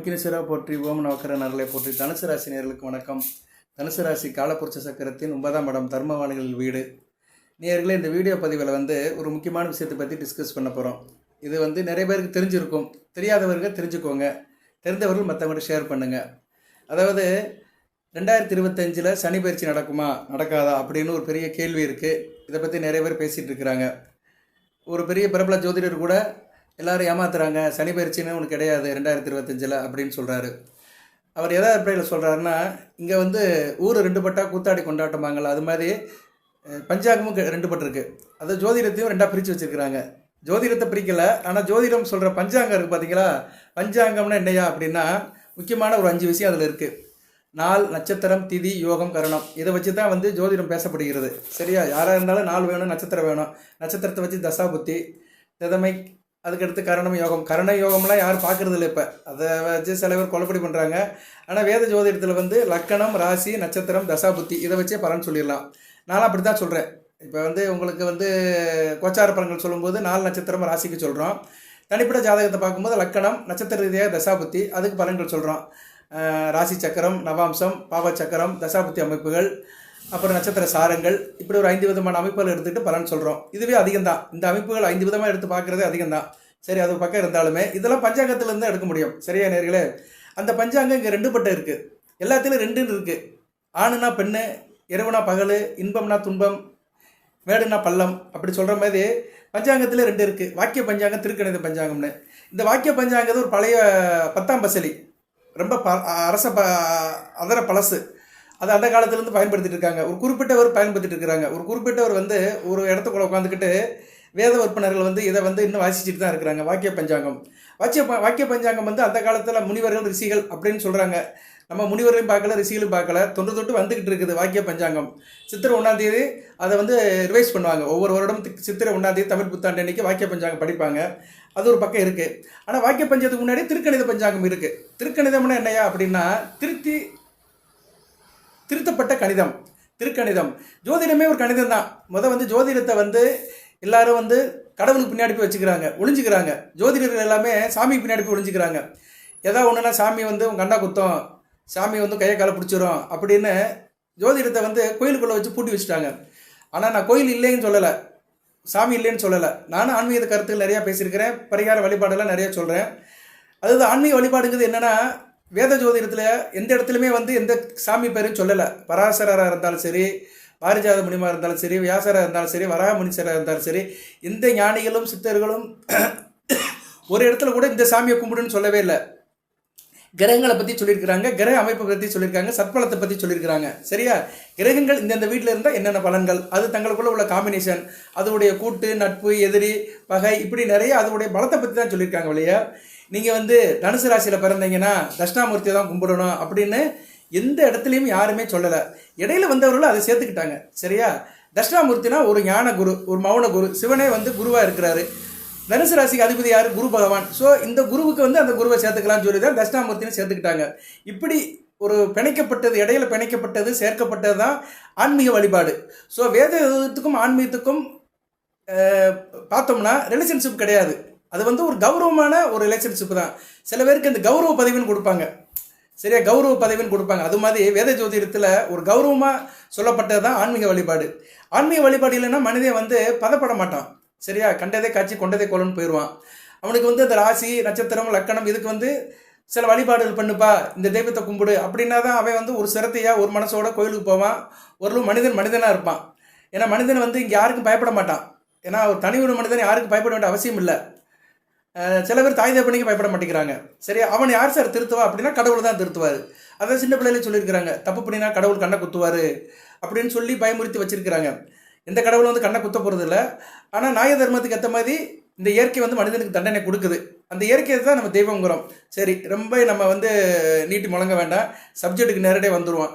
விக்கினேஸ்வரா போற்றி, ஓம் நவக்கர நரலை போற்றி. தனுசு ராசி நேயர்களுக்கு வணக்கம். தனுசு ராசி காலப்புருஷ சக்கரத்தின் 9ஆம் இடம் தர்மவாணிகளின் வீடு. நேயர்களே, இந்த வீடியோ பதிவில் ஒரு முக்கியமான விஷயத்தை பற்றி டிஸ்கஸ் பண்ண போகிறோம். இது நிறைய பேருக்கு தெரிஞ்சிருக்கும், தெரியாதவர்கள் தெரிஞ்சுக்கோங்க, தெரிந்தவர்கள் மற்றவங்கள்ட்ட ஷேர் பண்ணுங்கள். அதாவது 2025 சனி பயிற்சி நடக்குமா நடக்காதா அப்படின்னு ஒரு பெரிய கேள்வி இருக்குது. இதை பற்றி நிறைய பேர் பேசிகிட்டு இருக்கிறாங்க. ஒரு பெரிய பிரபல ஜோதிடர் கூட எல்லோரும் ஏமாத்துறாங்க, சனி பயிற்சின்னு ஒன்று கிடையாது 2025 அப்படின்னு சொல்கிறாரு. அவர் எதாவது அடிப்படையில் சொல்கிறாருன்னா, இங்கே ஊர் ரெண்டு பட்டா கூத்தாடி கொண்டாட்டமாங்கள்ல, அது மாதிரி பஞ்சாங்கமும் ரெண்டு பட்டிருக்கு. அது ஜோதிடத்தையும் ரெண்டாக பிரித்து வச்சுருக்கிறாங்க. ஜோதிடத்தை பிரிக்கலை, ஆனால் ஜோதிடம் சொல்கிற பஞ்சாங்கம் இருக்குது பார்த்தீங்களா. பஞ்சாங்கம்னா என்னையா அப்படின்னா, முக்கியமான ஒரு 5 விஷயம் அதில் இருக்குது. நாள், நட்சத்திரம், திதி, யோகம், கரணம். இதை வச்சு தான் ஜோதிடம் பேசப்படுகிறது. சரியா? யாராக இருந்தாலும் நாள் வேணும், நட்சத்திரம் வேணும். நட்சத்திரத்தை வச்சு தசாபுத்தி, திதமை, அதுக்கடுத்து கரணம், யோகம். கரண யோகம்லாம் யாரும் பார்க்குறது இல்லை. இப்போ அதை வச்சு சில பேர் குழப்படி பண்ணுறாங்க. ஆனால் வேத ஜோதிடத்தில் லக்கணம், ராசி, நட்சத்திரம், தசாபுத்தி இதை வச்சே பலன் சொல்லிடலாம். நானும் அப்படி தான் சொல்கிறேன். இப்போ உங்களுக்கு கோச்சார பலன்கள் சொல்லும்போது 4 நட்சத்திரம் ராசிக்கு சொல்கிறோம். தனிப்பட்ட ஜாதகத்தை பார்க்கும்போது லக்கணம், நட்சத்திர ரீதியாக தசாபுத்தி, அதுக்கு பலன்கள் சொல்கிறோம். ராசி சக்கரம், நவாம்சம், பாவ சக்கரம், தசாபுத்தி அமைப்புகள், அப்புறம் நட்சத்திர சாரங்கள், இப்படி ஒரு 5 விதமான அமைப்புகள் எடுத்துகிட்டு பலன் சொல்கிறோம். இதுவே அதிகம்தான். இந்த அமைப்புகள் 5 விதமாக எடுத்து பார்க்குறதே அதிகம்தான். சரி, அது பக்கம் இருந்தாலுமே இதெல்லாம் பஞ்சாங்கத்திலேருந்து எடுக்க முடியும். சரியா நேர்களே? அந்த பஞ்சாங்கம் இங்கே 2 பட்டை இருக்குது. எல்லாத்துலேயும் 2ன்னு இருக்குது. ஆணுனா பெண்ணு, இரவுனா பகல், இன்பம்னா துன்பம், மேடுனா பள்ளம், அப்படி சொல்கிற மாதிரி பஞ்சாங்கத்தில் 2 இருக்குது. வாக்கிய பஞ்சாங்கம், திருக்கணித பஞ்சாங்கம்னு. இந்த வாக்கிய பஞ்சாங்கத்தை ஒரு பழைய 10ஆம் பசலி, ரொம்ப அதர பழசு. அது அந்த காலத்துலேருந்து பயன்படுத்திட்டு இருக்காங்க. ஒரு குறிப்பிட்டவர் பயன்படுத்திட்டு இருக்கிறாங்க. ஒரு குறிப்பிட்டவர் ஒரு இடத்துக்குள்ள உட்காந்துக்கிட்டு வேத விற்பனர்கள் இதை இன்னும் வாசிச்சுட்டு தான் இருக்கிறாங்க. வாக்கிய பஞ்சாங்கம். வாக்கிய பஞ்சாங்கம் அந்த காலத்தில் முனிவர்கள், ரிஷிகள் அப்படின்னு சொல்கிறாங்க. நம்ம முனிவர்களையும் பார்க்கல, ரிஷிகளையும் பார்க்கல, தொன்று வந்துக்கிட்டு இருக்குது வாக்கிய பஞ்சாங்கம். சித்திரை 1ஆம் தேதி அதை ரிவைஸ் பண்ணுவாங்க. ஒவ்வொரு வருடம் சித்திரை 1ஆம் தேதி தமிழ் புத்தாண்டு அன்னைக்கு வாக்கிய பஞ்சாங்கம் படிப்பாங்க. அது ஒரு பக்கம் இருக்குது. ஆனால் வாக்கிய பஞ்சாங்கத்துக்கு முன்னாடி திருக்கணித பஞ்சாங்கம் இருக்குது. திருக்கணிதம்னா என்னையா அப்படின்னா, திருத்தப்பட்ட கணிதம், திருக்கணிதம். ஜோதிடமே ஒரு கணிதம் தான். ஜோதிடத்தை எல்லாரும் கடவுளுக்கு பின்னாடி போய் வச்சுக்கிறாங்க, ஒளிஞ்சுக்கிறாங்க. ஜோதிடர்கள் எல்லாமே சாமிக்கு பின்னாடி போய் ஒளிஞ்சுக்கிறாங்க. ஏதாவது ஒன்றுனா சாமி உங்க கண்டா குத்தம், சாமி கையை காலை பிடிச்சிரும் அப்படின்னு ஜோதிடத்தை கோயிலுக்குள்ளே வச்சு பூட்டி வச்சுட்டாங்க. ஆனால் நான் கோயில் இல்லைன்னு சொல்லலை, சாமி இல்லைன்னு சொல்லலை. நானும் ஆன்மீக கருத்துக்கள் நிறையா பேசியிருக்கிறேன், பரிகார வழிபாடெல்லாம் நிறையா சொல்கிறேன். அதாவது ஆன்மீக வழிபாடுங்கிறது என்னென்னா, வேத ஜோதிடத்தில் எந்த இடத்துலையுமே எந்த சாமி பேரும் சொல்லலை. பராசரராக இருந்தாலும் சரி, பாரிஜாத முனிமா இருந்தாலும் சரி, வியாசராக இருந்தாலும் சரி, வராக முனீஸ்வரராக இருந்தாலும் சரி, எந்த ஞானிகளும் சித்தர்களும் ஒரு இடத்துல கூட இந்த சாமியை கும்பிடுன்னு சொல்லவே இல்லை. கிரகங்களை பற்றி சொல்லியிருக்கிறாங்க, கிரக அமைப்பை பற்றி சொல்லியிருக்காங்க, சத்பலத்தை பற்றி சொல்லியிருக்கிறாங்க. சரியா? கிரகங்கள் இந்தந்த வீட்டில் இருந்தால் என்னென்ன பலன்கள், அது தங்களுக்குள்ள உள்ள காம்பினேஷன், அதோடைய கூட்டு, நட்பு, எதிரி, பகை, இப்படி நிறைய அதோடைய பலத்தை பற்றி தான் சொல்லியிருக்காங்க. இல்லையா? நீங்கள் தனுசு ராசியில் பிறந்தீங்கன்னா தட்சிணாமூர்த்தியை தான் கும்பிடணும் அப்படின்னு எந்த இடத்துலையும் யாருமே சொல்லலை. இடையில வந்தவர்களும் அதை சேர்த்துக்கிட்டாங்க. சரியா? தட்சிணாமூர்த்தினா ஒரு ஞான குரு, ஒரு மௌன குரு. சிவனே குருவாக இருக்கிறாரு. தனுசு ராசிக்கு அதிபதி யார்? குரு பகவான். ஸோ இந்த குருவுக்கு அந்த குருவை சேர்த்துக்கலாம்னு சொல்லி தான் தட்சிணாமூர்த்தின்னு சேர்த்துக்கிட்டாங்க. இப்படி ஒரு பிணைக்கப்பட்டது, இடையில பிணைக்கப்பட்டது, சேர்க்கப்பட்டது தான் ஆன்மீக வழிபாடு. ஸோ வேதத்துக்கும் ஆன்மீகத்துக்கும் பார்த்தோம்னா ரிலேஷன்ஷிப் கிடையாது. அது ஒரு கௌரவமான ஒரு ரிலேஷன்ஷிப் தான். சில பேருக்கு இந்த கௌரவ பதவின்னு கொடுப்பாங்க. சரியா? கௌரவ பதவின்னு கொடுப்பாங்க. அது மாதிரி வேத ஜோதிடத்தில் ஒரு கௌரவமாக சொல்லப்பட்டது தான் ஆன்மீக வழிபாடு. ஆன்மீக வழிபாடு இல்லைன்னா மனிதன் பதப்பட மாட்டான். சரியா? கண்டதே காட்சி கொண்டதே கொலன்னு போயிடுவான். அவனுக்கு அந்த ராசி, நட்சத்திரம், லக்கணம், இதுக்கு சில வழிபாடுகள் பண்ணுப்பா, இந்த தெய்வத்தை கும்பிடு அப்படின்னா தான் அவன் ஒரு சிரத்தையாக ஒரு மனசோட கோயிலுக்கு போவான். ஒரு மனிதனாக இருப்பான். ஏன்னா மனிதன் இங்கே யாருக்கும் பயப்பட மாட்டான். ஏன்னா ஒரு தனி ஒரு மனிதன் யாருக்கும் பயப்பட வேண்டிய அவசியம் இல்லை. சில பேர் தாய் தகப்பனுக்கு பயப்பட மாட்டேங்கிறாங்க. சரியா? அவன் யார் சார் திருத்துவா அப்படின்னா கடவுள் தான் திருத்துவார். அதான் சின்ன பிள்ளையிலே சொல்லியிருக்கிறாங்க. தப்பு பண்ணினா கடவுள் கண்ணை குத்துவார் அப்படின்னு சொல்லி பயமுறுத்தி வச்சிருக்கிறாங்க. எந்த கடவுளும் கண்ணை குத்த போகிறது இல்லை. ஆனால் நியாய தர்மத்துக்கு ஏற்ற மாதிரி இந்த இயற்கை மனிதனுக்கு தண்டனை கொடுக்குது. அந்த இயற்கையை தான் நம்ம தெய்வங்கிறோம். சரி, ரொம்ப நம்ம நீட்டி முழங்க வேண்டாம், சப்ஜெக்ட்டுக்கு நேரடியாக வந்துடுவோம்.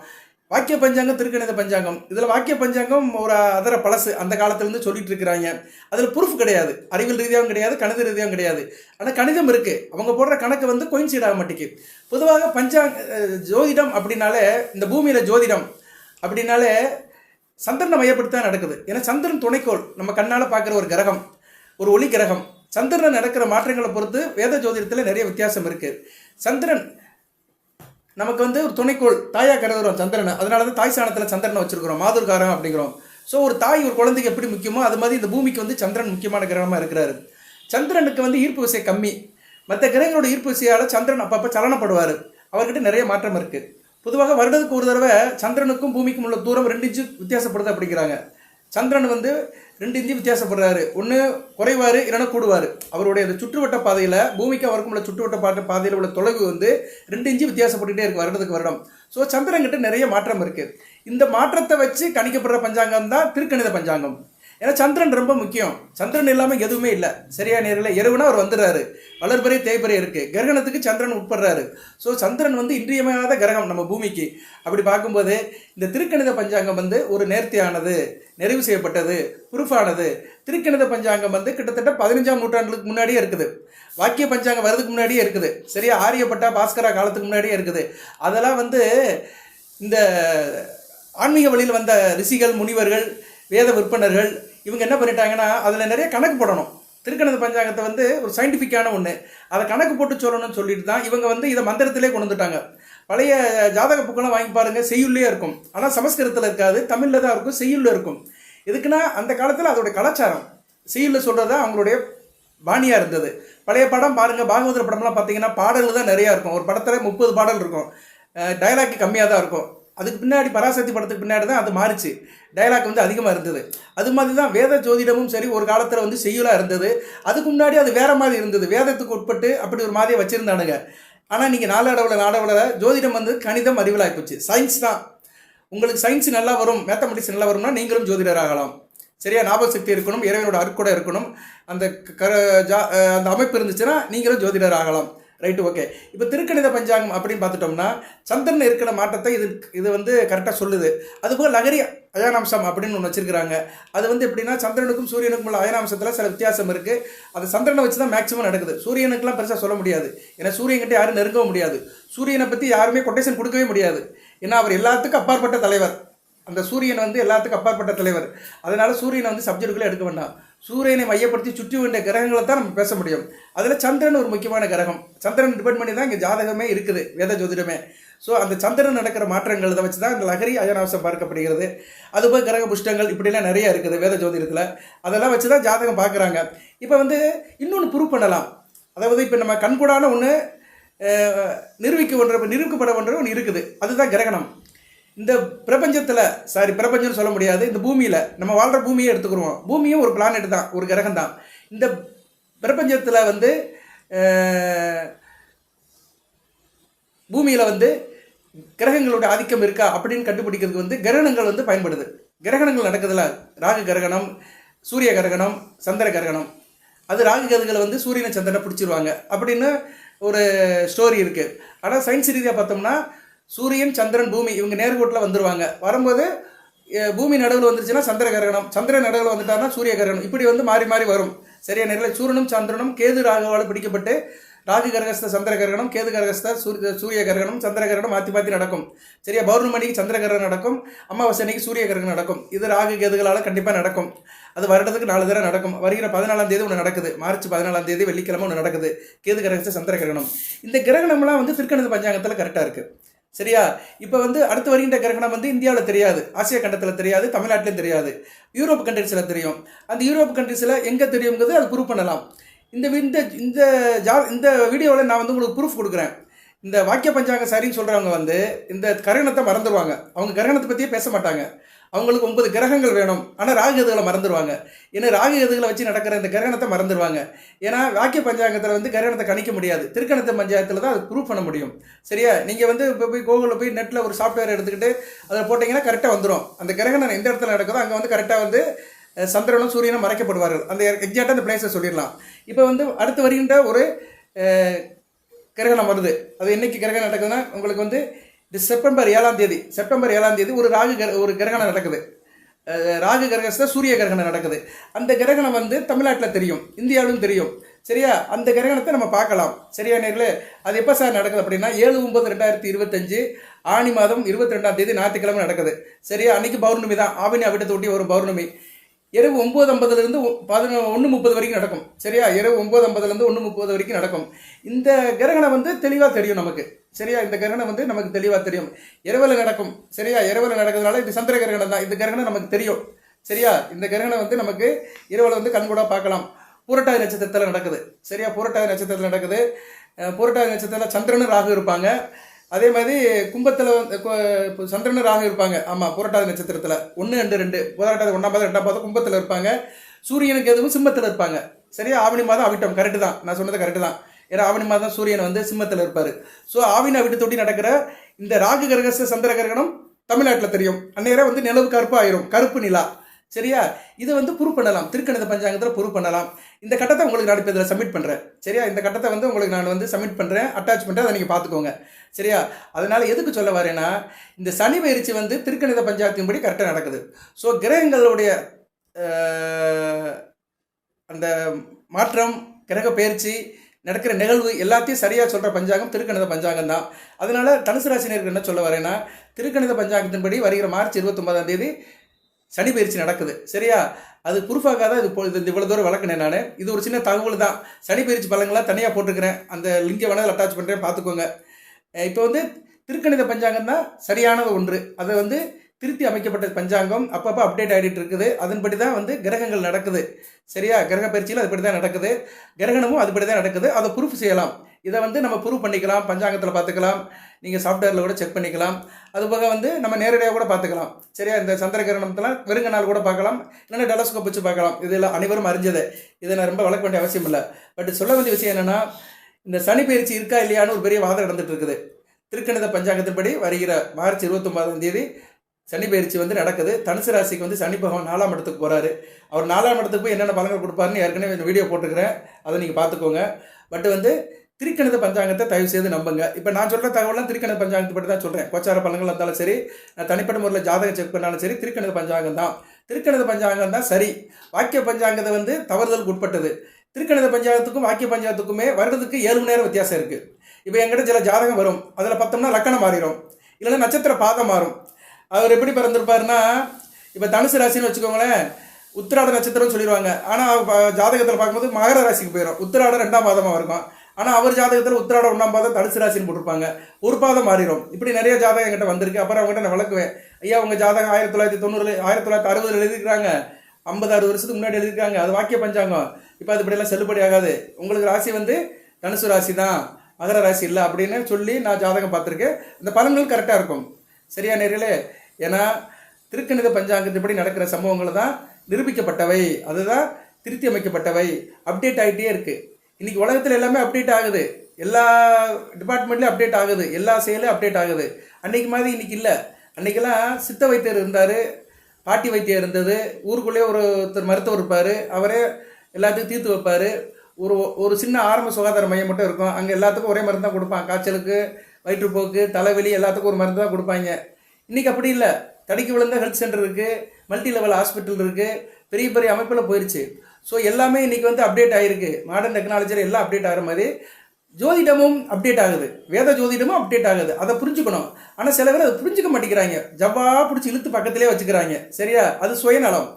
வாக்கிய பஞ்சாங்கம், திருக்கணித பஞ்சாங்கம். இதில் வாக்கிய பஞ்சாங்கம் ஒரு அதர பழசு, அந்த காலத்துலேருந்து சொல்லிட்டு இருக்கிறாங்க. அதில் ப்ரூஃப் கிடையாது, அறிவியல் ரீதியாகவும் கிடையாது, கணித ரீதியாகவும் கிடையாது. ஆனால் கணிதம் இருக்குது. அவங்க போடுற கணக்கு கோயின்சைட் ஆக மாட்டேங்குது. பொதுவாக ஜோதிடம் அப்படின்னாலே, இந்த பூமியில் ஜோதிடம் அப்படின்னாலே சந்திரனை மையப்படுத்தி தான் நடக்குது. ஏன்னா சந்திரன் துணைக்கோள், நம்ம கண்ணால் பார்க்குற ஒரு கிரகம், ஒரு ஒளி கிரகம். சந்திரன் நடக்கிற மாற்றங்களை பொறுத்து வேத ஜோதிடத்தில் நிறைய வித்தியாசம் இருக்குது. சந்திரன் நமக்கு வந்து ஒரு துணைக்கோள் தாயாக கருதுகிறோம் சந்திரனை. அதனால தான் தாய் சாணத்தில் சந்திரனை வச்சிருக்கிறோம், மாதுர்காரம் அப்படிங்கிறோம். ஸோ ஒரு தாய் ஒரு குழந்தைக்கு எப்படி முக்கியமோ அது மாதிரி இந்த பூமிக்கு வந்து சந்திரன் முக்கியமான கிரகமாக இருக்கிறாரு. சந்திரனுக்கு வந்து ஈர்ப்பு விசை கம்மி. மற்ற கிரகங்களோட ஈர்ப்பு விசையால் சந்திரன் அப்பப்போ சலனப்படுவார். அவர்கிட்ட நிறைய மாற்றம் இருக்குது. பொதுவாக வருடத்துக்கு ஒரு தடவை சந்திரனுக்கும் பூமிக்கும் உள்ள தூரம் 2 இன்ச்சு வித்தியாசப்படுது அப்படிங்கிறாங்க. சந்திரன் வந்து 2 இன்ச்சு வித்தியாசப்படுறாரு. ஒன்று குறைவார், இல்லைன்னா கூடுவார். அவருடைய அந்த சுற்றுவட்ட பாதையில் பூமிக்கு அவருக்கும் உள்ள சுற்றுவட்ட பாதையில் உள்ள தொலைவு வந்து 2 இன்ச்சு வித்தியாசப்பட்டுகிட்டே இருக்குது வருடத்துக்கு வருடம். ஸோ சந்திரன்கிட்ட நிறைய மாற்றம் இருக்குது. இந்த மாற்றத்தை வச்சு கணிக்கப்படுற பஞ்சாங்கம் தான் திருக்கணித பஞ்சாங்கம். ஏன்னா சந்திரன் ரொம்ப முக்கியம். சந்திரன் இல்லாமல் எதுவுமே இல்லை. சரியா நேரில் இரவுனா அவர் வந்துடுறாரு. வளர்பறை தேய்பறை இருக்குது. கிரகணத்துக்கு சந்திரன் உட்படுறாரு. ஸோ சந்திரன் வந்து இன்றியமையாத கிரகம் நம்ம பூமிக்கு. அப்படி பார்க்கும்போது இந்த திருக்கணித பஞ்சாங்கம் வந்து ஒரு நேர்த்தியானது, நிறைவு செய்யப்பட்டது, ப்ரூஃபானது. திருக்கணித பஞ்சாங்கம் வந்து கிட்டத்தட்ட 15ஆம் நூற்றாண்டுக்கு முன்னாடியே இருக்குது. வாக்கிய பஞ்சாங்கம் வர்றதுக்கு முன்னாடியே இருக்குது. சரியா ஆரியப்பட்டா பாஸ்கரா காலத்துக்கு முன்னாடியே இருக்குது. அதெல்லாம் வந்து இந்த ஆன்மீக வழியில் வந்த ரிஷிகள், முனிவர்கள், வேத விற்பனர்கள் இவங்க என்ன பண்ணிட்டாங்கன்னா அதில் நிறைய கணக்கு போடணும். திருக்கணித பஞ்சாங்கத்தை வந்து ஒரு சயின்டிஃபிக்கான ஒன்று, அதை கணக்கு போட்டு சொல்லணும்னு சொல்லிட்டு தான் இவங்க வந்து இதை மந்திரத்திலே கொண்டு வந்துட்டாங்க. பழைய ஜாதக புக்கெல்லாம் வாங்கி பாருங்கள், செய்யுள்ளே இருக்கும். ஆனால் சமஸ்கிருதத்தில் இருக்காது, தமிழில் தான் இருக்கும், செய்யுள்ள இருக்கும். எதுக்குன்னா அந்த காலத்தில் அதோடைய கலாச்சாரம் செய்யுள்ள சொல்கிறதா அவங்களுடைய பாணியாக இருந்தது. பழைய படம் பாருங்கள், பாகவதர் படம்லாம் பார்த்தீங்கன்னா பாடல்கள் தான் நிறையா இருக்கும். ஒரு படத்தில் 30 பாடல் இருக்கும், டயலாக் கம்மியாக தான் இருக்கும். அதுக்கு பின்னாடி பராசக்தி படத்துக்கு பின்னாடி தான் அது மாறிச்சு, டைலாக் வந்து அதிகமாக இருந்தது. அது மாதிரி தான் வேத ஜோதிடமும் சரி ஒரு காலத்தில் வந்து செய்யுளாக இருந்தது. அதுக்கு முன்னாடி அது வேறு மாதிரி இருந்தது, வேதத்துக்கு உட்பட்டு அப்படி ஒரு மாதிரியை வச்சுருந்தானுங்க. ஆனால் நீங்கள் நாளடைவில் ஜோதிடம் வந்து கணிதம் அறிவியல் ஆகிப்போச்சு. சயின்ஸ் தான். உங்களுக்கு சயின்ஸ் நல்லா வரும், மேத்தமெட்டிக்ஸ் நல்லா வரும்னா நீங்களும் ஜோதிடர் ஆகலாம். சரியா ஞாபக சக்தி இருக்கணும், இறைவனோட அருட்கொடை இருக்கணும், அந்த அந்த அமைப்பு இருந்துச்சுன்னா நீங்களும் ஜோதிடர் ஆகலாம். Right, okay. இப்போ திருக்கணித பஞ்சாங்கம் அப்படின்னு பார்த்துட்டோம்னா சந்திரன் இருக்கிற மாற்றத்தை இது வந்து கரெக்டாக சொல்லுது. அதுபோல் லகரி அயனாம்சம் அப்படின்னு ஒன்று வச்சுருக்கிறாங்க. அது வந்து எப்படின்னா சந்திரனுக்கும் சூரியனுக்கும் உள்ள அயனாம்சத்தில் சில வித்தியாசம் இருக்குது. அது சந்திரனை வச்சு தான் மேக்ஸிமம் நடக்குது. சூரியனுக்குலாம் பெருசாக சொல்ல முடியாது, ஏன்னா சூரியன்கிட்ட யாரும் நெருங்கவும் முடியாது. சூரியனை பற்றி யாருமே கொட்டேஷன் கொடுக்கவே முடியாது, ஏன்னா அவர் எல்லாத்துக்கும் அப்பாற்பட்ட தலைவர். அந்த சூரியன் வந்து எல்லாத்துக்கும் அப்பாற்பட்ட தலைவர். அதனால் சூரியனை வந்து சப்ஜெக்டுக்குள்ளே எடுக்க வேண்டாம். சூரியனை மையப்படுத்தி சுற்றி வேண்டிய கிரகங்களை தான் நம்ம பேச முடியும். அதில் சந்திரன் ஒரு முக்கியமான கிரகம். சந்திரன் டிபெண்ட் பண்ணி தான் இங்கே ஜாதகமே இருக்குது, வேத ஜோதிடமே. ஸோ அந்த சந்திரன் நடக்கிற மாற்றங்கள் இதை வச்சு தான் இந்த லகரி அயனாம்சம் பார்க்கப்படுகிறது. அதுபோல் கிரக புஷ்டங்கள் இப்படிலாம் நிறைய இருக்குது வேத ஜோதிடத்தில். அதெல்லாம் வச்சு தான் ஜாதகம் பார்க்குறாங்க. இப்போ வந்து இன்னொன்று ப்ரூவ் பண்ணலாம். அதாவது இப்போ நம்ம கண்கூடான ஒன்று நிரூபிக்கப்பட ஒன்று இருக்குது, அதுதான் கிரகணம். இந்த பிரபஞ்சத்தில் பிரபஞ்சம்னு சொல்ல முடியாது, இந்த பூமியில் நம்ம வாழ்கிற பூமியை எடுத்துக்கிறோம். பூமியும் ஒரு பிளானெட் தான், ஒரு கிரகம் தான். இந்த பிரபஞ்சத்தில் வந்து பூமியில் வந்து கிரகங்களோட ஆதிக்கம் இருக்கா அப்படின்னு கண்டுபிடிக்கிறதுக்கு வந்து கிரகணங்கள் வந்து பயன்படுது. கிரகணங்கள் நடக்குதுல, ராகு கிரகணம், சூரிய கிரகணம், சந்திர கிரகணம். அது ராகு கேதுகளை வந்து சூரியனை சந்திரனை பிடிச்சிருவாங்க அப்படின்னு ஒரு ஸ்டோரி இருக்குது. ஆனால் சயின்ஸ் ரீதியாக பார்த்தோம்னா சூரியன், சந்திரன், பூமி இவங்க நேர்கோட்டில் வந்துடுவாங்க. வரும்போது பூமி நடுவில் வந்துருச்சுன்னா சந்திர கிரகணம், சந்திரன் நடுவில் வந்துட்டாருன்னா சூரிய கிரகணம். இப்படி வந்து மாறி மாறி வரும். சரியா நேரில் சூரியனும் சந்திரனும் கேது ராகுவால் பிடிக்கப்பட்டு ராகு கரகஸ்த சந்திர கிரகணம், கேது கரகஸ்த சூரிய கிரகணம், சந்திர கிரகணம் மாற்றி மாற்றி நடக்கும். சரியா பௌர்ணமிக்கு சந்திர கிரகணம் நடக்கும், அமாவாசை அன்னைக்கு சூரிய கிரகணம் நடக்கும். இது ராகு கேதுகளால் கண்டிப்பாக நடக்கும். அது வருடத்துக்கு 4 தடவை நடக்கும். வருகிற 14ஆம் தேதி ஒன்று நடக்குது, மார்ச் 14ஆம் தேதி வெள்ளிக்கிழமை ஒன்று நடக்குது, கேது கரகஸ்த சந்திர கிரகணம். இந்த கிரகணம்லாம் வந்து திருக்கணித பஞ்சாங்கத்தில் கரெக்டாக இருக்குது. சரியா இப்போ வந்து அடுத்து வருகின்ற கிரகணம் வந்து இந்தியாவில் தெரியாது, ஆசியா கண்டத்தில் தெரியாது, தமிழ்நாட்டிலையும் தெரியாது, யூரோப் கண்ட்ரிஸில் தெரியும். அந்த யூரோப் கண்ட்ரிஸில் எங்கே தெரியுங்கிறது அது ப்ரூவ் பண்ணலாம். இந்த இந்த வீடியோவில் நான் வந்து உங்களுக்கு ப்ரூஃப் கொடுக்குறேன். இந்த வாக்கிய பஞ்சாங்க சரின்னு சொல்கிறவங்க வந்து இந்த கிரகணத்தை மறந்துடுவாங்க. அவங்க கிரகணத்தை பற்றியே பேச மாட்டாங்க. அவங்களுக்கு 9 கிரகங்கள் வேணும், ஆனால் ராகு கேதுகளை மறந்துடுவாங்க. ஏன்னா ராகு கேதுகளை வச்சு நடக்கிற இந்த கிரகணத்தை மறந்துடுவாங்க. ஏன்னா வாக்கிய பஞ்சாங்கத்தில் வந்து கிரகணத்தை கணிக்க முடியாது, திருக்கணித பஞ்சாயத்தில் தான் அது ப்ரூவ் பண்ண முடியும். சரியா நீங்கள் வந்து இப்போ போய் கூகுளில் போய் நெட்டில் ஒரு சாஃப்ட்வேர் எடுத்துக்கிட்டு அதில் போட்டிங்கன்னா கரெக்டாக வந்துடும். அந்த கிரகணம் எந்த இடத்துல நடக்குதோ அங்கே வந்து கரெக்டாக வந்து சந்திரனும் சூரியனும் மறைக்கப்படுவார்கள். அந்த எக்ஸாக்டாக அந்த பிளேஸை சொல்லிடலாம். இப்போ வந்து அடுத்து வருகின்ற ஒரு கிரகணம் வருது. அது என்னைக்கு கிரகணம் நடக்குதுன்னா உங்களுக்கு வந்து செப்டம்பர் 7ஆம் தேதி ஒரு கிரகணம் நடக்குது. ராகு கிரகஸ்த சூரிய கிரகணம் நடக்குது. அந்த கிரகணம் வந்து தமிழ்நாட்டில் தெரியும், இந்தியாவிலும் தெரியும். சரியா அந்த கிரகணத்தை நம்ம பார்க்கலாம். சரியா நேரில் அது எப்போ சார் நடக்குது அப்படின்னா 7/9/2025 ஆனி மாதம் 22ஆம் தேதி ஞாயிற்றுக்கிழமை நடக்குது. சரியா அன்னைக்கு பௌர்ணமி தான், ஆவினி அவிட்டத்தை ஒட்டி ஒரு பௌர்ணமி. இரவு 9:50லேருந்து 1:30 வரைக்கும் நடக்கும். சரியா? இரவு 9:50லேருந்து 1:30 வரைக்கும் நடக்கும். இந்த கிரகணம் வந்து தெளிவாக தெரியும் நமக்கு. சரியா? இந்த கிரகணம் வந்து நமக்கு தெளிவாக தெரியும். இரவில் நடக்கும். சரியா? இரவில் நடக்கிறதுனால இது சந்திர கிரகணம் தான். இந்த கிரகணம் நமக்கு தெரியும். சரியா? இந்த கிரகணம் வந்து நமக்கு இரவில் வந்து கண்கூடாக பார்க்கலாம். பூரட்டாதி நட்சத்திரத்தில் நடக்குது. சரியா? பூரட்டாதி நட்சத்திரத்தில் நடக்குது. பூரட்டாதி நட்சத்திரத்தில் சந்திரனும் ராகு இருப்பாங்க. அதே மாதிரி கும்பத்தில் சந்திரனும் ராகு இருப்பாங்க. ஆமாம், புரட்டாதி நட்சத்திரத்தில் 1, 2, 2 புரட்டாதி 1ஆம் பாதம் 2ஆம் பாதம் கும்பத்தில் இருப்பாங்க. சூரியனுக்கு எதுவும் சிம்மத்தில் இருப்பாங்க. சரியா? ஆவணி மாதம் அவிட்டம். கரெக்டு தான், நான் சொன்னது கரெக்டு தான். ஏன்னா ஆவணி மாதம் சூரியன் வந்து சிம்மத்தில் இருப்பார். ஸோ ஆவின அவிட்டத்தொட்டி நடக்கிற இந்த ராகு கிரகச சந்திர கிரகணம் தமிழ்நாட்டில் தெரியும். அந்நேரம் வந்து நிலவு கருப்பு ஆயிரும், கருப்பு நிலா. சரியா? இது வந்து ப்ரூவ் பண்ணலாம். திருக்கணித பஞ்சாங்கத்தில் ப்ரூவ் பண்ணலாம். இந்த கட்டத்தை உங்களுக்கு நான் இப்போ இதில் சப்மிட் பண்ணுறேன். சரியா? இந்த கட்டத்தை வந்து உங்களுக்கு நான் வந்து சப்மிட் பண்ணுறேன், அட்டாச் பண்ணுறேன், அதை நீங்கள் பார்த்துக்கோங்க. சரியா? அதனால் எதுக்கு சொல்ல வரேன்னா, இந்த சனி பயிற்சி வந்து திருக்கணித பஞ்சாங்கத்தின்படி கரெக்டாக நடக்குது. ஸோ கிரகங்களுடைய அந்த மாற்றம், கிரக பயிற்சி, நடக்கிற நிகழ்வு எல்லாத்தையும் சரியாக சொல்கிற பஞ்சாங்கம் திருக்கணித பஞ்சாங்கம் தான். அதனால் தனுசு ராசினருக்கு என்ன சொல்ல வரேன்னா, திருக்கணித பஞ்சாங்கத்தின்படி வருகிற மார்ச் 29ஆம் தேதி சனி பயிற்சி நடக்குது. சரியா? அது ப்ரூஃபாகாத இது இவ்வளோ தூரம் வளர்க்கினேன் நான். இது ஒரு சின்ன தகவல் தான். சனி பயிற்சி பலங்களாக தனியாக போட்டுருக்கிறேன். அந்த லிங்கை வேணால் அட்டாச் பண்ணுறேன், பார்த்துக்கோங்க. இப்போ வந்து திருக்கணித பஞ்சாங்கம் தான் சரியானது ஒன்று. அதை வந்து திருத்தி அமைக்கப்பட்ட பஞ்சாங்கம் அப்பப்போ அப்டேட் ஆகிட்டு இருக்குது. அதன்படி தான் வந்து கிரகங்கள் நடக்குது. சரியா? கிரக பயிற்சியில் அதுபடி தான் நடக்குது. கிரகணமும் அதுபடி தான் நடக்குது. அதை ப்ரூஃப் செய்யலாம். இதை வந்து நம்ம ப்ரூவ் பண்ணிக்கலாம். பஞ்சாங்கத்தில் பார்த்துக்கலாம். நீங்கள் சாஃப்ட்வேரில் கூட செக் பண்ணிக்கலாம். அதுபோக வந்து நம்ம நேரடியாக கூட பார்த்துக்கலாம். சரியா? இந்த சந்திர கிரகணத்தில் வெறுங்க நாள் கூட பார்க்கலாம், இல்லைன்னா டெலஸ்கோப் வச்சு பார்க்கலாம். இதில் அனைவரும் அறிஞ்சது. இதை நான் ரொம்ப வளர்க்க வேண்டிய அவசியம் இல்லை. பட் சொல்ல வேண்டிய விஷயம் என்னென்னா, இந்த சனி பயிற்சி இருக்கா இல்லையான்னு ஒரு பெரிய வாதம் நடந்துட்டு இருக்குது. திருக்கணித பஞ்சாங்கத்தின்படி வருகிற மார்ச் 29ஆம் தேதி சனி பயிற்சி வந்து நடக்குது. தனுசு ராசிக்கு வந்து சனி பகவான் 4ஆம் இடத்துக்கு போகிறாரு. அவர் 4ஆம் இடத்துக்கு போய் என்னென்ன பலன்கள் கொடுப்பாருன்னு ஏற்கனவே இந்த வீடியோ போட்டுருக்கிறேன், அதை நீங்கள் பார்த்துக்கோங்க. பட் வந்து திருக்கணித பஞ்சாங்கத்தை தயவு செய்து நம்புங்க. இப்போ நான் சொல்கிற தகவலாம் திருக்கணித பஞ்சாங்கத்தை பற்றி தான் சொல்கிறேன். கோச்சார பலன்கள் இருந்தாலும் சரி, நான் தனிப்பட்ட முறையில் ஜாதகம் செக் பண்ணாலும் சரி, திருக்கணித பஞ்சாங்கம் தான். திருக்கணித பஞ்சாங்கம் தான் சரி. வாக்கிய பஞ்சாங்கத்தை வந்து தவறுதலுக்கு உட்பட்டது. திருக்கணித பஞ்சாங்கத்துக்கும் வாக்கிய பஞ்சாங்கத்துக்குமே வருடத்துக்கு 7 மணி நேரம் வித்தியாசம் இருக்குது. இப்போ என்கிட்ட சில ஜாதகம் வரும், அதில் பார்த்தோம்னா லக்கணம் மாறிடும், இல்லைன்னா நட்சத்திர பாதம் மாறும். அவர் எப்படி பிறந்திருப்பாருன்னா, இப்போ தனுசு ராசின்னு வச்சுக்கோங்களேன், உத்திராட நட்சத்திரம் சொல்லிடுவாங்க. ஆனால் ஜாதகத்தில் பார்க்கும்போது மகர ராசிக்கு போயிடும். உத்திராட 2ஆம் பாதமாக இருக்கும். ஆனால் அவர் ஜாதகத்தில் உத்திராட 1ஆம் பாதம் தனுசு ராசின்னு போட்டிருப்பாங்க. ஒரு பாதம் மாறிடும். இப்படி நிறைய ஜாதகம் என்கிட்ட வந்திருக்கு. அப்புறம் அவங்ககிட்ட நான் விளக்குவேன், ஐயா உங்கள் ஜாதகம் 1990 1960 எழுதியிருக்காங்க, 50-60 வருஷத்துக்கு முன்னாடி எழுதியிருக்காங்க, அது வாக்கிய பஞ்சாங்கம். இப்போ அது இப்படியெல்லாம் செல்லுபடி ஆகாது. உங்களுக்கு ராசி வந்து தனுசு ராசி தான், மகர ராசி இல்லை அப்படின்னு சொல்லி நான் ஜாதகம் பார்த்துருக்கேன். இந்த பலன்கள் கரெக்டாக இருக்கும். சரியா நேர்களே? ஏன்னா திருக்கணித பஞ்சாங்கத்தின்படி நடக்கிற சம்பவங்கள் தான் நிரூபிக்கப்பட்டவை, அதுதான் திருத்தி அமைக்கப்பட்டவை, அப்டேட் ஆகிட்டே இருக்குது. இன்றைக்கி உலகத்தில் எல்லாமே அப்டேட் ஆகுது. எல்லா டிபார்ட்மெண்ட்லேயும் அப்டேட் ஆகுது. எல்லா செயலும் அப்டேட் ஆகுது. அன்றைக்கி மாதிரி இன்றைக்கி இல்லை. அன்றைக்கெல்லாம் சித்த வைத்தியர் இருந்தார், பாட்டி வைத்தியர் இருந்தது, ஊருக்குள்ளேயே ஒருத்தர் மருத்துவர் இருப்பார், அவரே எல்லாத்துக்கும் தீர்த்து வைப்பார். ஒரு சின்ன ஆரம்ப சுகாதார மையம் மட்டும் இருக்கும். அங்கே எல்லாத்துக்கும் ஒரே மருந்து தான் கொடுப்பாங்க. காய்ச்சலுக்கு, வயிற்றுப்போக்கு, தலைவலி எல்லாத்துக்கும் ஒரு மருந்து தான் கொடுப்பாங்க. இன்றைக்கி அப்படி இல்லை. தடுக்கி விழுந்த ஹெல்த் சென்டர் இருக்குது, மல்டி லெவல் ஹாஸ்பிட்டல் இருக்குது, பெரிய பெரிய அமைப்பில் போயிடுச்சு. ஸோ எல்லாமே இன்றைக்கி வந்து அப்டேட் ஆகிருக்கு. மாடர்ன் டெக்னாலஜியில் எல்லாம் அப்டேட் ஆகிற மாதிரி ஜோதிடமும் அப்டேட் ஆகுது, வேத ஜோதிடமும் அப்டேட் ஆகுது. அதை புரிஞ்சுக்கணும். ஆனால் சில பேர் அதை புரிஞ்சுக்க மாட்டேங்கிறாங்க. ஜவ்வா பிடிச்சி இழுத்து பக்கத்திலே வச்சுக்கிறாங்க. சரியா? அது சுயநலம்.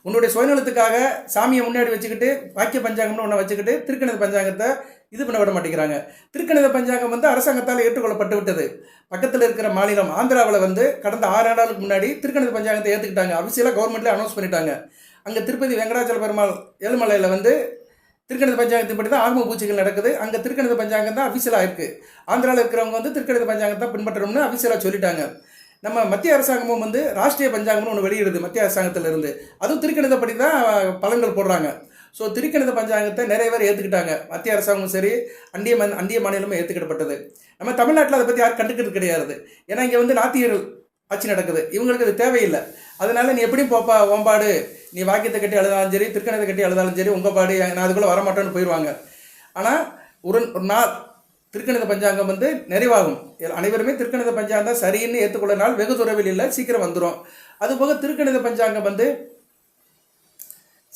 உன்னுடைய சுயநலத்துக்காக சாமியை முன்னாடி வச்சுக்கிட்டு வாக்கிய பஞ்சாங்கம்னு ஒன்று வச்சுக்கிட்டு திருக்கணித பஞ்சாங்கத்தை இது பண்ண விட மாட்டேங்கிறாங்க. திருக்கணித பஞ்சாங்கம் வந்து அரசாங்கத்தால் ஏற்றுக்கொள்ளப்பட்டு விட்டது. பக்கத்தில் இருக்கிற மாநிலம் ஆந்திராவில் வந்து கடந்த 6 ஆண்டுகளுக்கு முன்னாடி திருக்கணித பஞ்சாங்கத்தை ஏற்றுக்கிட்டாங்க. அபிஷியலாக கவர்மெண்ட்லேயே அனௌன்ஸ் பண்ணிட்டாங்க. அங்கே திருப்பதி வெங்கடாச்சல பெருமாள் ஏழுமலையில் வந்து திருக்கணித பஞ்சாங்கத்தின்படி தான் ஆகம பூஜைகள் நடக்குது. அங்கே திருக்கணித பஞ்சாங்கம் தான் அபிஷியலாக இருக்குது. ஆந்திராவில் இருக்கிறவங்க வந்து திருக்கணித பஞ்சாங்கத்தை பின்பற்றணும்னு அபிஷியலாக சொல்லிட்டாங்க. நம்ம மத்திய அரசாங்கமும் வந்து ராஷ்ட்ரிய பஞ்சாங்கம்னு ஒன்று வெளியிடுது மத்திய அரசாங்கத்திலிருந்து. அதுவும் திருக்கணிதப்படி தான் பலன்கள் போடுறாங்க. ஸோ திருக்கணித பஞ்சாங்கத்தை நிறைய பேர் ஏற்றுக்கிட்டாங்க. மத்திய அரசாங்கமும் சரி, அந்திய மாநிலமும் ஏற்றுக்கிடப்பட்டது. நம்ம தமிழ்நாட்டில் அதை பற்றி யாரும் கண்டுக்கிறது கிடையாது. ஏன்னா இங்கே வந்து நாத்திகர்கள் ஆட்சி நடக்குது. இவங்களுக்கு அது தேவையில்லை. அதனால நீ எப்படியும் போப்பா ஓம்பாடு, நீ வாக்கியத்தை கட்டி எழுதாலும் சரி, திருக்கணிதத்தை கட்டி எழுதாலும் சரி, உங்கள் பாடு, நான் அதுக்குள்ளே வரமாட்டேன்னு போயிடுவாங்க. ஆனால் ஒரு நாள் திருக்கணித பஞ்சாங்கம் வந்து நிறைவாகும். அனைவருமே திருக்கணித பஞ்சாங்கம் தான் சரின்னு ஏற்றுக்கொள்ள நாள் வெகு தொலைவில் இல்லை, சீக்கிரம் வந்துடும். அதுபோக திருக்கணித பஞ்சாங்கம் வந்து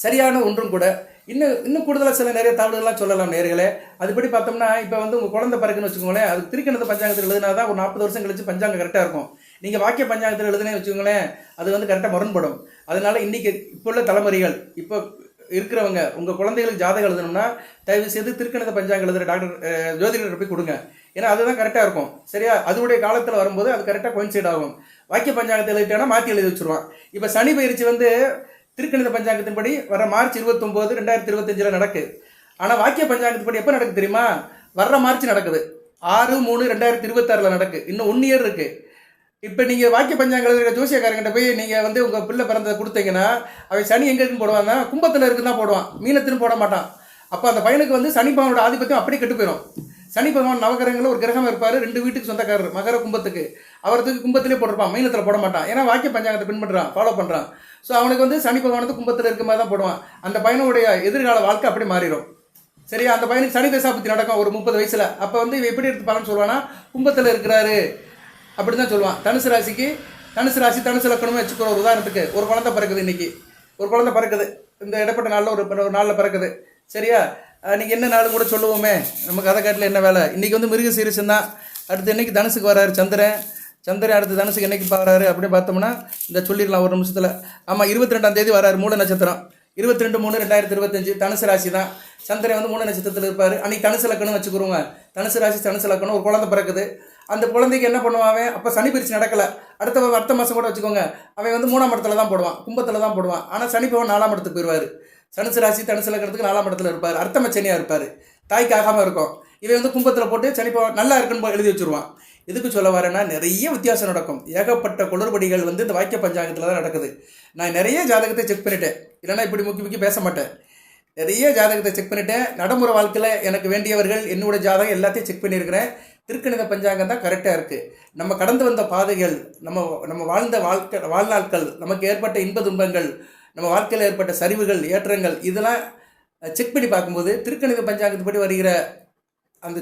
சரியான ஒன்றும் கூட. இன்னும் கூடுதலாக சில நிறைய தகவல்கள்லாம் சொல்லலாம் நேர்களே. அதுபடி பார்த்தோம்னா இப்போ வந்து உங்கள் குழந்தை பிறகுன்னு வச்சுக்கோங்களேன், அதுக்கு திருக்கணித பஞ்சாங்கத்தில் எழுதினா தான் ஒரு 40 வருஷம் கழிச்சு பஞ்சாங்கம் கரெக்டாக இருக்கும். நீங்கள் வாக்கிய பஞ்சாங்கத்தில் எழுதுனே வச்சுக்கோங்களேன், அது வந்து கரெக்டாக முரண்படும். அதனால இன்னைக்கு இப்போ உள்ள தலைமுறைகள் இப்போ இருக்கிறவங்க உங்கள் குழந்தைகளுக்கு ஜாதகம் எழுதணும்னா தயவு செய்து திருக்கணித பஞ்சாங்கம் எழுதுகிற டாக்டர் ஜோதிடர் போய் கொடுங்க. ஏன்னா அதுதான் கரெக்டாக இருக்கும். சரியா? அதனுடைய காலத்தில் வரும்போது அது கரெக்டாக கோயின்சைட் ஆகும். வாக்கிய பஞ்சாங்கத்தை எழுதிட்டேன்னா மாற்றி எழுதி வச்சுருவான். இப்போ சனி பயிற்சி வந்து திருக்கணித பஞ்சாங்கத்தின்படி வர மார்ச் 29, 2025 நடக்குது. ஆனால் வாக்கிய பஞ்சாங்கத்தின்படி எப்போ நடக்குது தெரியுமா? வர்ற மார்ச் நடக்குது. 6/3/2026 நடக்கு. இன்னும் 1 இயர் இருக்குது. இப்போ நீங்கள் வாக்கிய பஞ்சாங்கம் எழுதுகிற ஜோசியக்காரங்கிட்ட போய் நீங்கள் வந்து உங்கள் பிள்ளை பிறந்ததை கொடுத்தீங்கன்னா அவன் சனி எங்கே இருக்குன்னு போடுவாங்க? கும்பத்தில் இருக்குன்னு தான் போடுவான், மீனத்திலும் போட மாட்டான். அப்போ அந்த பையனுக்கு வந்து சனி பகவானோட ஆதிபத்தியம் அப்படியே கெட்டு போயிடும். சனி பகவான் நவகிரகங்களில் ஒரு கிரகம் இருப்பார், 2 வீட்டுக்கு சொந்தக்காரர், மகர கும்பத்துக்கு. அவருக்கு கும்பத்திலே போட்டிருப்பான், மீனத்தில் போட மாட்டான். ஏன்னா வாக்கிய பஞ்சாங்கத்தை பின்பற்றுறான், ஃபாலோ பண்ணுறான். ஸோ அவனுக்கு வந்து சனி பகவானது கும்பத்தில் இருக்க மாதிரி தான் போடுவான். அந்த பையனுடைய எதிர்கால வாழ்க்கை அப்படி மாறிடும். சரியா? அந்த பையனுக்கு சனி தசாபுத்தி நடக்கும் ஒரு 30 வயசில். அப்போ வந்து எப்படி எடுத்து பலன் சொல்லுவான்னா கும்பத்தில் இருக்கிறாரு அப்படி தான் சொல்லுவான். தனுசு ராசி தனுசு லக்கணமே வச்சுக்கிறோம். ஒரு உதாரணத்துக்கு ஒரு குழந்தை பிறக்குது, இன்னைக்கு ஒரு குழந்தை பிறக்குது, இந்த இடப்பட்ட நாளில் ஒரு நாளில் பிறக்குது. சரியா? நீங்கள் என்ன நாள் கூட சொல்லுவோமே, நம்ம கதை காட்டில் என்ன வேலை. இன்றைக்கி வந்து மிருக சீரிசன் தான். அடுத்து என்னைக்கு தனுசுக்கு வராரு சந்திரன் அடுத்து தனுசுக்கு என்னைக்கு வராரு அப்படின்னு பார்த்தோம்னா இந்த சொல்லிடலாம் ஒரு நிமிஷத்தில். ஆமாம், 22ஆம் தேதி வராரு, மூல நட்சத்திரம். 22/3/2025 தனுசு ராசி தான். சந்திரன் வந்து மூல நட்சத்திரத்தில் இருப்பார். அன்றைக்கி தனுசு லக்கணம் வச்சுக்கிறோங்க. தனுசு ராசி தனுசு லக்கணம். ஒரு குழந்தை பிறக்குது. அந்த குழந்தைக்கு என்ன பண்ணுவான்? அப்போ சனி பயிற்சி நடக்கலை. அடுத்த மாதம் கூட வச்சுக்கோங்க, அவன் வந்து 3ஆம் இடத்துல தான் போடுவான், கும்பத்தில் தான் போடுவான். ஆனால் சனி பகவான் 4ஆம் இடத்துக்கு போயிடுவார். தனுசு ராசி தனுசு லக்கணத்துக்கு 4ஆம் இடத்துல இருப்பார். அர்த்தம சனியாக இருப்பார், தாய்க்கு ஆகாமல் இருக்கும். இவன் வந்து கும்பத்தில் போட்டு சனி பகவான் நல்லா இருக்குன்னு எழுதி வச்சுருவான். எதுக்கு சொல்ல வரேன்னா நிறைய வித்தியாசம் நடக்கும். ஏகப்பட்ட குளறுபடிகள் வந்து இந்த வாக்கிய பஞ்சாங்கத்தில் தான் நடக்குது. நான் நிறைய ஜாதகத்தை செக் பண்ணிட்டேன், இல்லைன்னா இப்படி முக்கி பேச மாட்டேன். நிறைய ஜாதகத்தை செக் பண்ணிட்டேன். நடைமுறை வாழ்க்கையில் எனக்கு வேண்டியவர்கள் என்னோட ஜாதகம் எல்லாத்தையும் செக் பண்ணியிருக்கிறேன். திருக்கணித பஞ்சாங்கம் தான் கரெக்டாக இருக்குது. நம்ம கடந்து வந்த பாதைகள், நம்ம வாழ்ந்த வாழ்நாட்கள், நமக்கு ஏற்பட்ட இன்ப துன்பங்கள், நம்ம வாழ்க்கையில் ஏற்பட்ட சரிவுகள் ஏற்றங்கள், இதெல்லாம் செக் பண்ணி பார்க்கும்போது திருக்கணித பஞ்சாங்கத்துப்படி வருகிற அந்த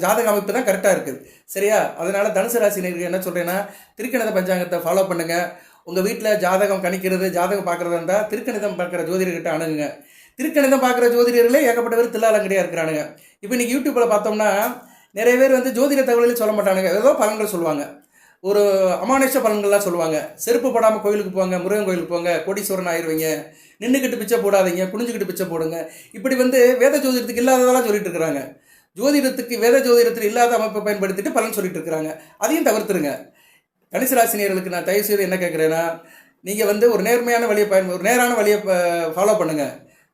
ஜாதக அமைப்பு தான் கரெக்டாக இருக்குது. சரியா? அதனால் தனுசு ராசினருக்கு என்ன சொல்கிறேன்னா, திருக்கணித பஞ்சாங்கத்தை ஃபாலோ பண்ணுங்கள். உங்கள் வீட்டில் ஜாதகம் கணிக்கிறது, ஜாதகம் பார்க்குறதா இருந்தால் திருக்கணிதம் பார்க்குற ஜோதிடர்கிட்ட அணுகுங்க. திருக்கணிதம் பார்க்குற ஜோதிடர்களே ஏகப்பட்ட பேர் தில்லாலங்கடியாக இருக்கிறானுங்க. இப்போ இன்றைக்கி யூடியூப்பில் பார்த்தோம்னா நிறைய பேர் வந்து ஜோதிட தகவலையும் சொல்ல மாட்டானுங்க, ஏதோ பலன்கள் சொல்லுவாங்க. ஒரு அமானுஷ பலன்கள்லாம் சொல்லுவாங்க. செருப்பு போடாமல் கோயிலுக்கு போங்க, முருகன் கோயிலுக்கு போங்க, கோடீஸ்வரன் ஆயிடுவீங்க, நின்றுக்கிட்டு பிச்சை போடாதீங்க, குனிஞ்சுக்கிட்டு பிச்சை போடுங்க. இப்படி வந்து வேத ஜோதிடத்துக்கு இல்லாததெல்லாம் சொல்லிட்டு இருக்கிறாங்க. ஜோதிடத்துக்கு வேத ஜோதிடத்தில் இல்லாத அமைப்பை பயன்படுத்திட்டு பலன் சொல்லிட்டு இருக்கிறாங்க. அதையும் தவிர்த்துருங்க. தனுசு ராசினியர்களுக்கு நான் தயவு செய்து என்ன கேட்குறேன்னா, நீங்கள் வந்து ஒரு நேர்மையான வழியை ஒரு நேரான வழியை ஃபாலோ பண்ணுங்கள்.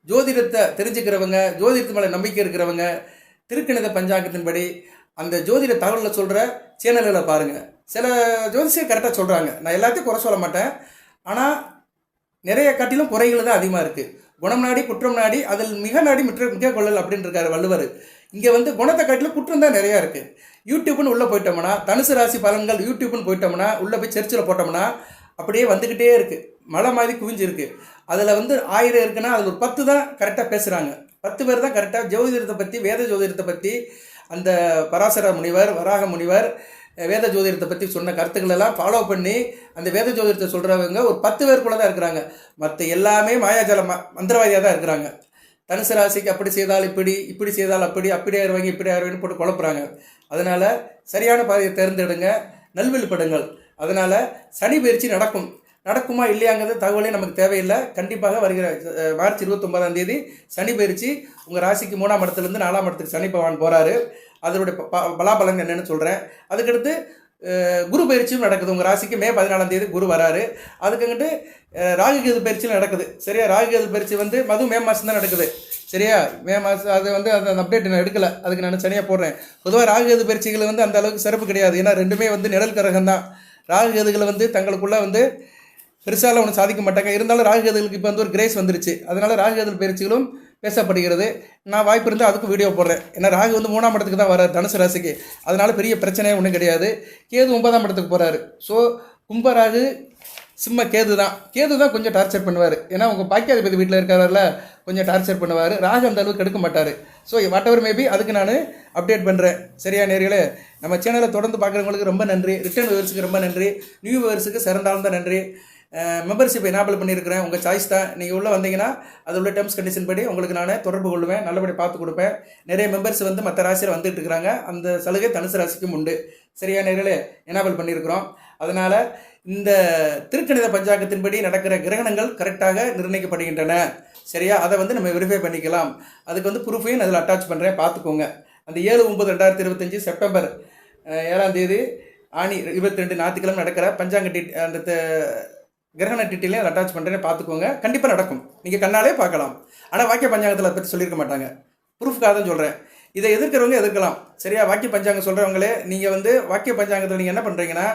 ஜோதிடத்தை தெரிஞ்சுக்கிறவங்க, ஜோதிடத்து மேலே நம்பிக்கை இருக்கிறவங்க திருக்கணித பஞ்சாங்கத்தின்படி அந்த ஜோதிட தகவலில் சொல்கிற சேனல்களை பாருங்கள். சில ஜோதிஷியர் கரெக்டாக சொல்கிறாங்க, நான் எல்லாத்தையும் குறை சொல்ல மாட்டேன். ஆனால் நிறைய காட்டிலும் குறைகள் தான் அதிகமாக இருக்குது. குணம் நாடி குற்றம் நாடி அதில் மிக நாடி மிக கொள்ளல் அப்படின்னு இருக்காரு வள்ளுவர். இங்கே வந்து குணத்தை காட்டிலும் குற்றம் தான் நிறையா இருக்குது. யூடியூப்னு உள்ளே போயிட்டோம்னா, தனுசு ராசி பலன்கள் யூடியூப்னு போயிட்டோம்னா, உள்ளே போய் சர்ச்சில் போட்டோம்னா அப்படியே வந்துக்கிட்டே இருக்குது, மழை மாதிரி குவிஞ்சிருக்கு. அதில் வந்து 1000 இருக்குன்னா அதில் ஒரு 10 தான் கரெக்டாக பேசுகிறாங்க. 10 பேர் தான் கரெக்டாக ஜோதிடத்தை பற்றி, வேத ஜோதிடத்தை பற்றி, அந்த பராசர முனிவர், வராக முனிவர் வேத ஜோதிடத்தை பற்றி சொன்ன கருத்துக்களெல்லாம் ஃபாலோ பண்ணி அந்த வேத ஜோதிடத்தை சொல்கிறவங்க ஒரு 10 பேருக்குள்ளே தான் இருக்கிறாங்க. மற்ற எல்லாமே மாயாஜால மந்திரவாதியாக தான் இருக்கிறாங்க. தனுசு ராசிக்கு அப்படி செய்தால் இப்படி செய்தால் அப்படியே ஆயிடுவாங்க, இப்படி ஆயிடுவாங்கன்னு போட்டு குழப்புறாங்க. அதனால் சரியான பாதையை தேர்ந்தெடுங்க, நல்வழிப்படுங்கள். அதனால் சனி பயிற்சி நடக்குமா இல்லையாங்கிறது தகவலே நமக்கு தேவையில்லை. கண்டிப்பாக வருகிற மார்ச் 29ஆம் தேதி சனி பயிற்சி உங்கள் ராசிக்கு 3ஆம் இடத்துலேருந்து 4ஆம் இடத்துக்கு சனி பகவான் போகிறாரு. அதனுடைய பலாபலன் என்னென்னு சொல்கிறேன். அதுக்கடுத்து குரு பயிற்சியும் நடக்குது. உங்கள் ராசிக்கு மே 14ஆம் தேதி குரு வராரு. அதுக்குங்கிட்டு ராகுகேது பயிற்சியும் நடக்குது. சரியா? ராகுகேது பயிற்சி வந்து மே மாதம் தான் நடக்குது. சரியா? மே மாதம் அது வந்து அந்த அப்டேட் நான் எடுக்கலை, அதுக்கு நான் சரியாக போடுறேன். பொதுவாக ராகுகேது பயிற்சிகள் வந்து அந்த அளவுக்கு சிறப்பு கிடையாது. ஏன்னா ரெண்டுமே வந்து நிழல் கிரகம் தான். ராகுகேதுகளை வந்து தங்களுக்குள்ளே வந்து பெருசாலாம் ஒன்று சாதிக்க மாட்டாங்க. இருந்தாலும் ராகுகேதுகளுக்கு இப்போ வந்து ஒரு கிரேஸ் வந்துருச்சு. அதனால் ராகுகேது பயிற்சிகளும் பேசப்படுகிறது. நான் வாய்ப்பு இருந்தால் அதுக்கும் வீடியோ போடுறேன். ஏன்னா ராகு வந்து 3ஆம் இடத்துக்கு தான் வராரு தனுசு ராசிக்கு. அதனால் பெரிய பிரச்சனையே ஒன்றும் கிடையாது. கேது 9ஆம் இடத்துக்கு போகிறாரு. ஸோ கும்பராகு சிம்ம கேது தான் கொஞ்சம் டார்ச்சர் பண்ணுவார். ஏன்னா உங்கள் பாக்கியாதிபதி வீட்டில் இருக்கிறதால கொஞ்சம் டார்ச்சர் பண்ணுவார். ராகு அந்த அளவுக்கு எடுக்க மாட்டார். ஸோ வாட் எவர் மேபி அதுக்கு நான் அப்டேட் பண்ணுறேன். சரியா நேர்களே? நம்ம சேனலை தொடர்ந்து பார்க்குறவங்களுக்கு ரொம்ப நன்றி. ரிட்டர்ன் வியூவர்ஸுக்கு ரொம்ப நன்றி. நியூ வியூவர்ஸுக்கு சிறந்தாலும் தான் நன்றி. மெம்பர்ஷிப் எனேபிள் பண்ணியிருக்கிறேன். உங்கள் சாய்ஸ் தான். நீங்கள் உள்ளே வந்தீங்கன்னா அது உள்ள டேர்ம்ஸ் கண்டிஷன் படி உங்களுக்கு நான் தொடர்பு கொள்வேன், நல்லபடி பார்த்து கொடுப்பேன். நிறைய மெம்பர்ஸ் வந்து மற்ற ராசியில் வந்துட்டு இருக்கிறாங்க. அந்த சலுகை தனுசு ராசிக்கும் உண்டு. சரியா நேர்களே? எனேபிள் பண்ணியிருக்கிறோம். அதனால் இந்த திருக்கணித பஞ்சாங்கத்தின்படி நடக்கிற கிரகணங்கள் கரெக்டாக நிர்ணயிக்கப்படுகின்றன. சரியா? அதை வந்து நம்ம வெரிஃபை பண்ணிக்கலாம். அதுக்கு வந்து ப்ரூஃபையும் அதில் அட்டாச் பண்ணுறேன், பார்த்துக்கோங்க. அந்த 7/9/2025 செப்டம்பர் 7ஆம் தேதி ஆணி 22 ஞாயிற்றுக்கிழமை நடக்கிற பஞ்சாங்க அந்த கிரகண டீட்டெயிலையும் அதை அட்டாச் பண்ணுறேன்னு பார்த்துக்கோங்க. கண்டிப்பாக நடக்கும், நீங்கள் கண்ணாலே பார்க்கலாம். ஆனால் வாக்கிய பஞ்சாங்கத்தில் அதை பற்றி சொல்லியிருக்க மாட்டாங்க. ப்ரூஃப்காக தான் சொல்கிறேன். இதை எதிர்க்கிறவங்க எதிர்க்கலாம். சரியா? வாக்கிய பஞ்சாங்கம் சொல்கிறவங்களே நீங்கள் வந்து வாக்கிய பஞ்சாங்கத்தில் நீங்கள் என்ன பண்ணுறீங்கன்னா,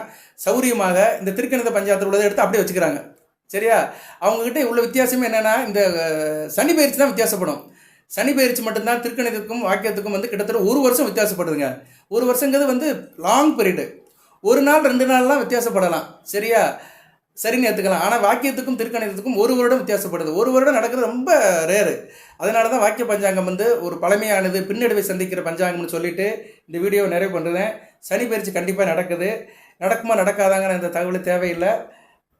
சௌரியமாக இந்த திருக்கணித பஞ்சாங்கத்தில் உள்ளதை எடுத்து அப்படியே வச்சுக்கிறாங்க. சரியா? அவங்ககிட்ட உள்ள வித்தியாசமே என்னென்னா, இந்த சனி பயிற்சி தான் வித்தியாசப்படும். சனி பயிற்சி மட்டும்தான் திருக்கணிதத்துக்கும் வாக்கியத்துக்கும் வந்து கிட்டத்தட்ட 1 வருஷம் வித்தியாசப்படுதுங்க. 1 வருஷங்கிறது வந்து லாங் பீரியடு. 1 நாள் 2 நாள்லாம் வித்தியாசப்படலாம். சரியா? சரின்னு ஏற்றுக்கலாம். ஆனால் வாக்கியத்துக்கும் திருக்கணிதத்துக்கும் 1 வருடம் வித்தியாசப்படுது. 1 வருடம் நடக்கிறது ரொம்ப ரேரு. அதனால தான் வாக்கிய பஞ்சாங்கம் வந்து ஒரு பழமையானது, பின்னடைவை சந்திக்கிற பஞ்சாங்கம்னு சொல்லிட்டு இந்த வீடியோவை நிறைவு பண்ணுறேன். சனி பயிற்சி கண்டிப்பாக நடக்குது. நடக்குமா நடக்காதாங்கிற இந்த தகவல் தேவையில்லை.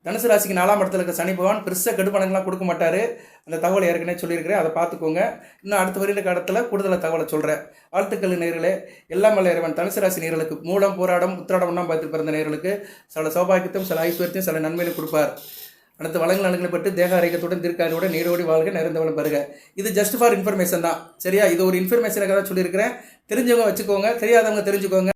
தனுசு ராசிக்கு 4ஆம் இடத்துல இருக்க சனி பகவான் பெருசாக கெடுபலங்கள்லாம் கொடுக்க மாட்டார். அந்த தகவலை ஏற்கனவே சொல்லியிருக்கிறேன், அதை பார்த்துக்கோங்க. இன்னும் அடுத்த வருட காலத்தில் கூடுதலாக தகவலை சொல்கிறேன். வாழ்த்துக்கள் நேயர்களே. எல்லாம் வல்ல இறைவன் தனுசு ராசி நேயர்களுக்கு மூலம் போராடம் உத்திராடம் 1ஆம் பாதத்தில் பிறந்த நேயர்களுக்கு சில சௌபாகியத்தையும் சில ஐஸ்வர்யத்தையும் சில நன்மையிலும் கொடுப்பார். அடுத்த வளங்கள் நலன்களை பற்றி தேக ஆரோக்கியத்துடன் தீர்க்காரியோட நீரோடி வாழ்க நிறைந்த வளம் பெறுக. இது ஜஸ்ட் ஃபார் இன்ஃபர்மேஷன் தான். சரியா? இது ஒரு இன்ஃபர்மேஷனுக்காக தான் சொல்லியிருக்கிறேன். தெரிஞ்சவங்க வச்சுக்கோங்க, தெரியாதவங்க தெரிஞ்சுக்கோங்க.